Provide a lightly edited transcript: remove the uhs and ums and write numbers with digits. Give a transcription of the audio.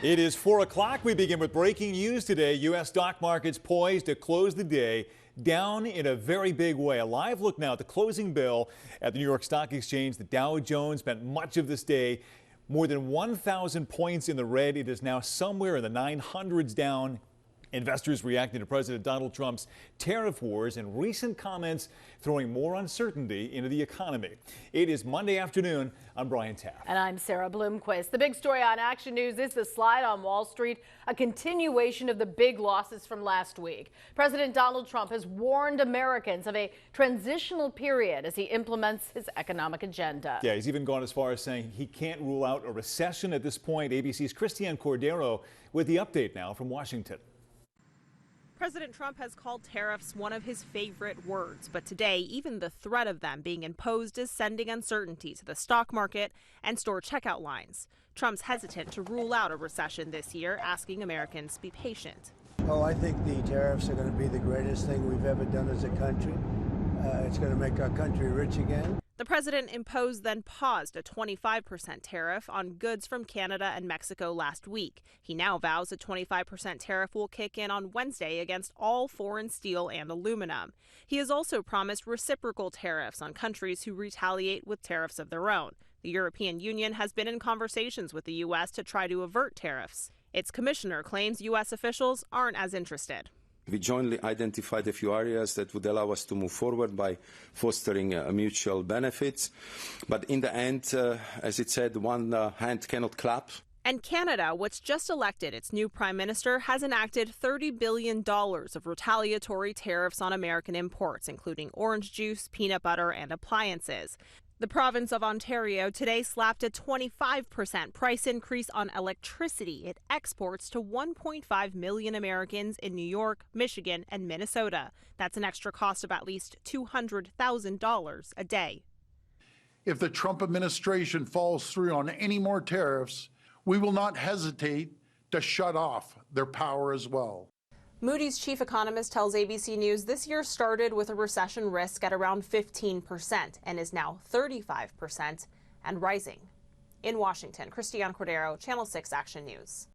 It is 4 o'clock. We begin with breaking news today. U.S. stock markets poised to close the day down in a very big way. A live look now at the closing bell at the New York Stock Exchange. The Dow Jones spent much of this day more than 1,000 points in the red. It is now somewhere in the 900s down. Investors reacting to President Donald Trump's tariff wars and recent comments throwing more uncertainty into the economy. It is Monday afternoon. I'm Brian Taft. And I'm Sarah Bloomquist. The big story on Action News is the slide on Wall Street, a continuation of the big losses from last week. President Donald Trump has warned Americans of a transitional period as he implements his economic agenda. Yeah, he's even gone as far as saying he can't rule out a recession at this point. ABC's Christiane Cordero with the update now from Washington. President Trump has called tariffs one of his favorite words, but today even the threat of them being imposed is sending uncertainty to the stock market and store checkout lines. Trump's hesitant to rule out a recession this year, asking Americans to be patient. Oh, I think the tariffs are going to be the greatest thing we've ever done as a country. It's going to make our country rich again. The president imposed then paused a 25% tariff on goods from Canada and Mexico last week. He now vows a 25% tariff will kick in on Wednesday against all foreign steel and aluminum. He has also promised reciprocal tariffs on countries who retaliate with tariffs of their own. The European Union has been in conversations with the U.S. to try to avert tariffs. Its commissioner claims U.S. officials aren't as interested. We jointly identified a few areas that would allow us to move forward by fostering mutual benefits. But in the end, as it said, one hand cannot clap. And Canada, which just elected its new prime minister, has enacted $30 billion of retaliatory tariffs on American imports, including orange juice, peanut butter, and appliances. The province of Ontario today slapped a 25% price increase on electricity it exports to 1.5 million Americans in New York, Michigan, and Minnesota. That's an extra cost of at least $200,000 a day. If the Trump administration falls through on any more tariffs, we will not hesitate to shut off their power as well. Moody's chief economist tells ABC News this year started with a recession risk at around 15% and is now 35% and rising. In Washington, Christiane Cordero, Channel 6 Action News.